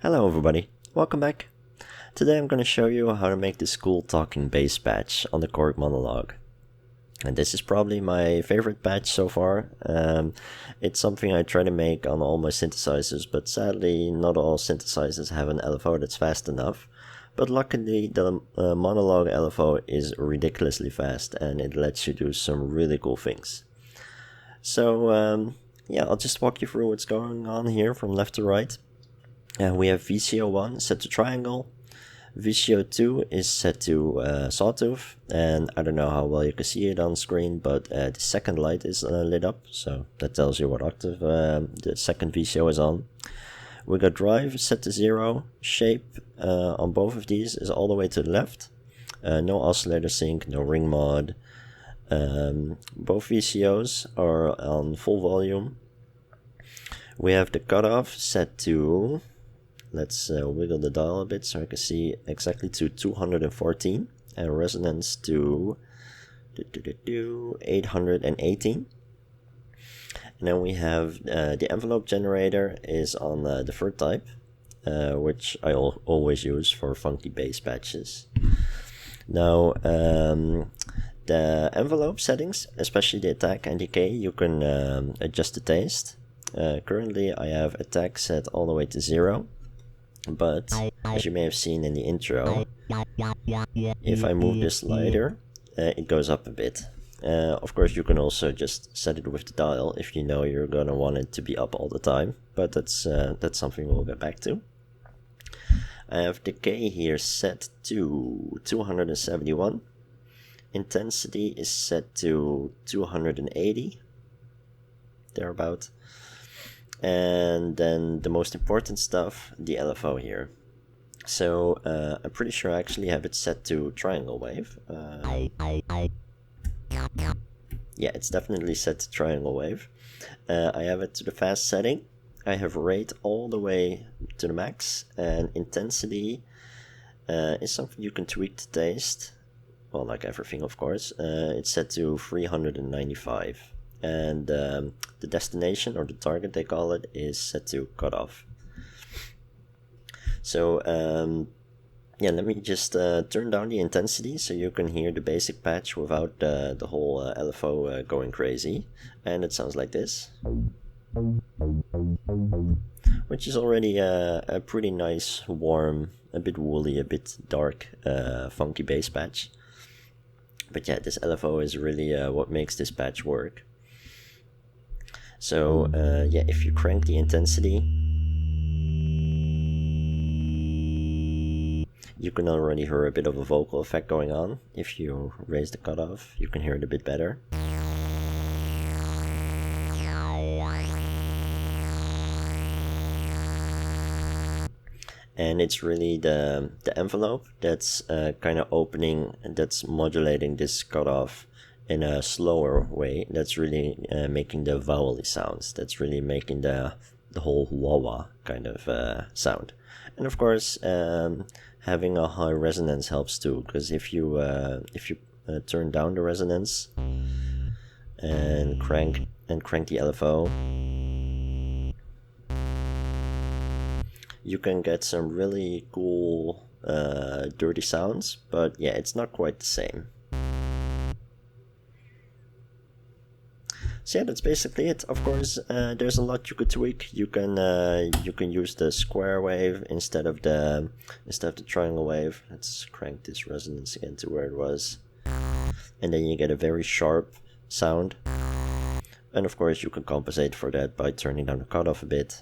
Hello everybody, welcome back. Today I'm going to show you how to make this cool talking bass patch on the Korg MonoLogue. And this is probably my favorite patch so far. It's something I try to make on all my synthesizers, but sadly not all synthesizers have an LFO that's fast enough. But luckily the MonoLogue LFO is ridiculously fast and it lets you do some really cool things. So yeah, I'll just walk you through what's going on here from left to right. We have VCO1 set to triangle, VCO2 is set to sawtooth, and I don't know how well you can see it on screen, but the second light is lit up, so that tells you what octave the second VCO is on. We got drive set to 0, shape on both of these is all the way to the left, no oscillator sync, no ring mod. Both VCOs are on full volume. We have the cutoff set to, let's wiggle the dial a bit so I can see exactly, to 214, and resonance to 818. And then we have the envelope generator is on the third type, which I always use for funky bass patches. Now the envelope settings, especially the attack and decay, you can adjust the taste. Currently I have attack set all the way to 0, but as you may have seen in the intro, if I move this slider, it goes up a bit. Of course you can also just set it with the dial if you know you're gonna want it to be up all the time, but that's something we'll get back to. I have decay here set to 271. Intensity is set to 280, thereabout. And then the most important stuff, the LFO here. So I'm pretty sure I actually have it set to triangle wave. Yeah, it's definitely set to triangle wave. I have it to the fast setting. I have rate all the way to the max, and intensity is something you can tweak to taste. Well, like everything, of course. It's set to 395. And the destination, or the target they call it, is set to cutoff. So yeah, let me just turn down the intensity so you can hear the basic patch without the whole LFO going crazy. And it sounds like this, which is already a pretty nice, warm, a bit woolly, a bit dark, funky bass patch. But yeah, this LFO is really what makes this patch work. So yeah, if you crank the intensity, you can already hear a bit of a vocal effect going on. If you raise the cutoff, you can hear it a bit better. And it's really the envelope that's kind of opening, and that's modulating this cutoff in a slower way. That's really making the vowel-y sounds. That's really making the whole wah-wah kind of sound. And of course, having a high resonance helps too, because if you turn down the resonance and crank the LFO, you can get some really cool dirty sounds, but yeah, it's not quite the same. So yeah, that's basically it. Of course, there's a lot you could tweak. You can use the square wave instead of the triangle wave. Let's crank this resonance again to where it was, and then you get a very sharp sound. And of course, you can compensate for that by turning down the cutoff a bit.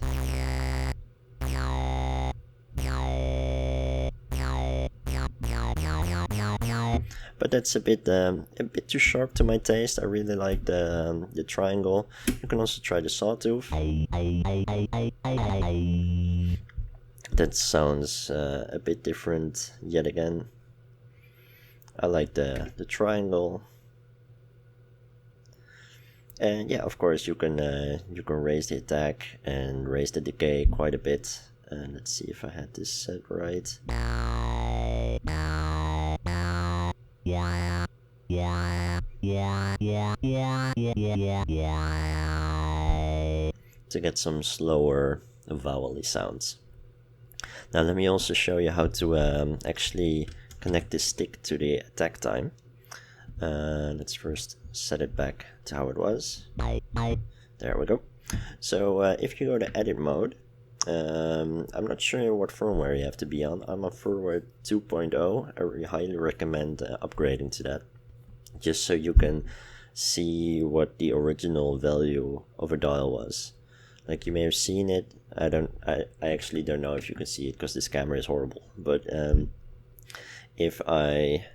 But that's a bit too sharp to my taste. I really like the triangle. You can also try the sawtooth. That sounds a bit different yet again. I like the triangle. And yeah, of course you can raise the attack and raise the decay quite a bit. And let's see if I had this set right. To get some slower vowel-y sounds. Now let me also show you how to actually connect this stick to the attack time. Let's first set it back to how it was. There we go. So if you go to edit mode, I'm not sure what firmware you have to be on. I'm on firmware 2.0. I highly recommend upgrading to that, just so you can see what the original value of a dial was. Like, you may have seen it. I actually don't know if you can see it because this camera is horrible. But if I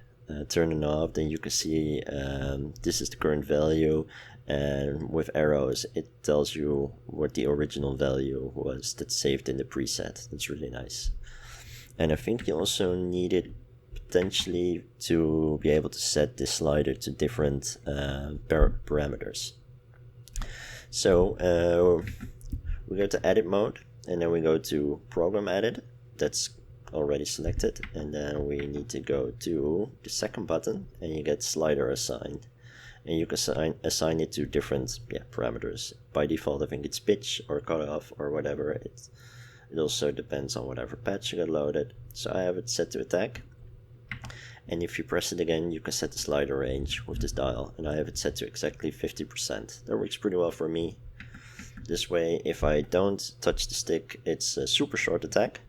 turn it off, then you can see this is the current value, and with arrows it tells you what the original value was that's saved in the preset. That's really nice. And I think you also need it potentially to be able to set this slider to different parameters. So we go to edit mode, and then we go to program edit. That's already selected, and then we need to go to the second button, and you get slider assigned, and you can assign it to different parameters. By default, I think it's pitch or cutoff or whatever. It also depends on whatever patch you got loaded. So I have it set to attack, and if you press it again, you can set the slider range with this dial, and I have it set to exactly 50%. That works pretty well for me. This way, if I don't touch the stick, it's a super short attack.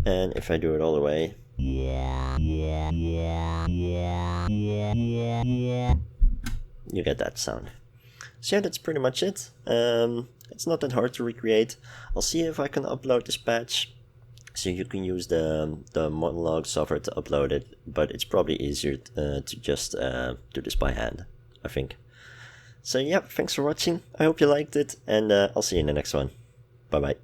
And if I do it all the way, you get that sound. So yeah, that's pretty much it. It's not that hard to recreate. I'll see if I can upload this patch, so you can use the MonoLogue software to upload it, but it's probably easier to just do this by hand, I think. So yeah, thanks for watching. I hope you liked it, and I'll see you in the next one. Bye bye.